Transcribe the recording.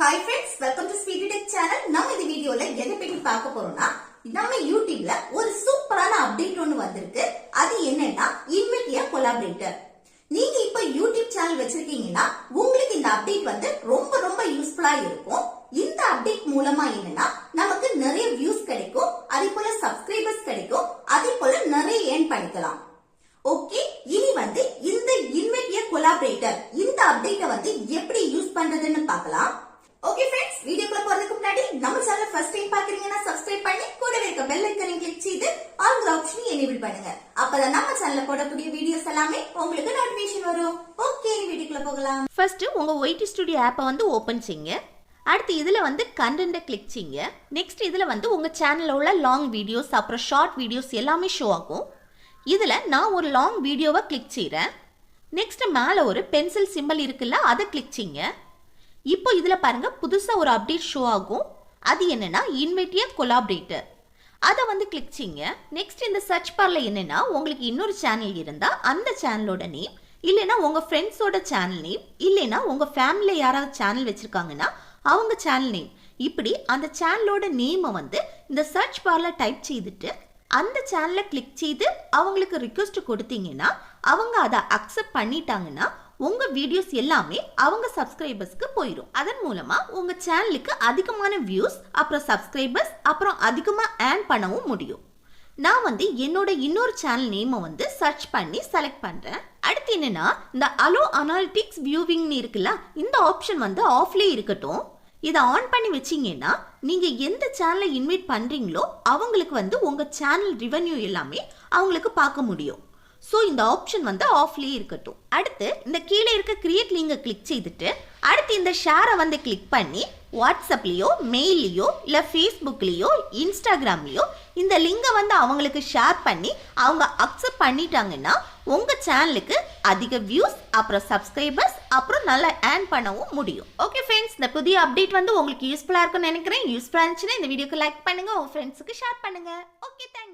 Hi friends, welcome to Sweety tech channel. நம்ம இந்த வீடியோல எதை பத்தி பார்க்க போறோம்னா, நம்ம யூடியூப்ல ஒரு சூப்பரான அப்டேட் ஒன்னு வந்திருக்கு. அது என்னன்னா இன்வெர்டியா கொலாபரேட்டர். நீங்க இப்ப யூடியூப் சேனல் வச்சிருக்கீங்கன்னா உங்களுக்கு இந்த அப்டேட் வந்து ரொம்ப ரொம்ப யூஸ்ஃபுல்லா இருக்கும். இந்த அப்டேட் மூலமா என்னன்னா நமக்கு நிறைய வியூஸ் கிடைக்கும், அதே போல சப்ஸ்கிரைபர்ஸ் கிடைக்கும், அதே போல நிறைய ஏர்ன் பண்ணிக்கலாம். ஓகே, இனி வந்து இந்த இன்வெர்டியா கொலாபரேட்டர் இந்த அப்டேட்டை வந்து எப்படி யூஸ் பண்றதுன்னு பார்க்கலாம். ஓகே ஃப்ரெண்ட்ஸ், வீடியோக்குள்ள போறதுக்கு முன்னாடி நம்ம சேனல் ஃபர்ஸ்ட் டைம் பாக்குறீங்கன்னா சப்ஸ்கிரைப் பண்ணி கூடவே இருக்க பெல் ஐகானை கிளிக் செய்து ஆல் ஆப்ஷனை எனேபிள் பண்ணுங்க. அப்பதான் நம்ம சேனல்ல போடக்கூடிய வீடியோஸ் எல்லாமே உங்களுக்கு நோட்டிஃபிகேஷன் வரும். ஓகே, வீடியோக்குள்ள போகலாம். ஃபர்ஸ்ட் உங்க ஒய்டி ஸ்டுடியோ ஆப்பை வந்து ஓபன் செய்யுங்க. அடுத்து இதுல வந்து கண்டென்ட்டை கிளிக் செய்யுங்க. நெக்ஸ்ட் இதுல வந்து உங்க சேனல்ல உள்ள லாங் வீடியோஸ் அப்புறம் ஷார்ட் வீடியோஸ் எல்லாமே ஷோ ஆகும். இதுல நான் ஒரு லாங் வீடியோவை கிளிக் செய்றேன். நெக்ஸ்ட் மேல ஒரு பென்சில் சிம்பல் இருக்குல்ல, அதை கிளிக் செய்யுங்க. இப்போ இதுல பாருங்க, புதுசா ஒரு அப்டேட் ஷோ ஆகும். அது என்னன்னா இன்வெர்டியா கொலாபரேட்டர். அதை வந்து கிளிக் செய்யுங்க. நெக்ஸ்ட் இந்த சர்ச் பார்ல என்னன்னா உங்களுக்கு இன்னொரு சேனல் இருந்தா அந்த சேனலோட நேம், இல்லைன்னா உங்க ஃப்ரெண்ட்ஸோட சேனல் நேம், இல்லைன்னா உங்க ஃபேமிலியில யாராவது சேனல் வச்சிருக்காங்கன்னா அவங்க சேனல் நேம், இப்படி அந்த சேனலோட நேமை வந்து இந்த சர்ச் பார்ல டைப் செய்துட்டு அந்த சேனலை கிளிக் செய்து அவங்களுக்கு ரிக்வெஸ்ட் கொடுத்தீங்கன்னா அவங்க அதை அக்செப்ட் பண்ணிட்டாங்கன்னா உங்க வீடியோஸ் எல்லாமே அவங்க சப்ஸ்கிரைபர்ஸ்க்கு போயிடும். அதன் மூலமா உங்க சேனலுக்கு அதிகமான வியூஸ் அப்புறம் சப்ஸ்கிரைபர்ஸ் அப்புறம் அதிகமா ஏர்ன் பண்ணவும் முடியும். நான் வந்து என்னோட இன்னொரு சேனல் நேமை வந்து சர்ச் பண்ணி செலக்ட் பண்றேன். அடுத்து என்னன்னா இந்த அலோ அனாலிட்டிக்ஸ் வியூவிங்னு இருக்குல்ல, இந்த ஆப்ஷன் வந்து ஆஃப்லயே இருக்கட்டும். இதை ஆன் பண்ணி வச்சீங்கன்னா நீங்க எந்த சேனலை இன்வைட் பண்றீங்களோ அவங்களுக்கு வந்து உங்க சேனல் ரெவென்யூ எல்லாமே அவங்களுக்கு பார்க்க முடியும். ஸோ இந்த ஆப்ஷன் வந்து ஆஃப்லேயே இருக்கட்டும். அடுத்து இந்த கீழே இருக்க கிரியேட் லிங்கை கிளிக் செய்துட்டு அடுத்து இந்த ஷேரை வந்து கிளிக் பண்ணி வாட்ஸ்அப்லேயோ மெயிலையோ இல்லை ஃபேஸ்புக்லேயோ இன்ஸ்டாகிராம்லேயோ இந்த லிங்கை வந்து அவங்களுக்கு ஷேர் பண்ணி அவங்க அக்செப்ட் பண்ணிட்டாங்கன்னா உங்கள் சேனலுக்கு அதிக வியூஸ் அப்புறம் சப்ஸ்கிரைபர்ஸ் அப்புறம் நல்லா ஏர்ன் பண்ணவும் முடியும். ஓகே ஃப்ரெண்ட்ஸ், இந்த புதிய அப்டேட் வந்து உங்களுக்கு யூஸ்ஃபுல்லாக இருக்கும்னு நினைக்கிறேன். யூஸ்ஃபுல்லாக இருந்துச்சுன்னா இந்த வீடியோக்கு லைக் பண்ணுங்கள், உங்கள் ஃப்ரெண்ட்ஸுக்கு ஷேர் பண்ணுங்கள். Okay, thanks.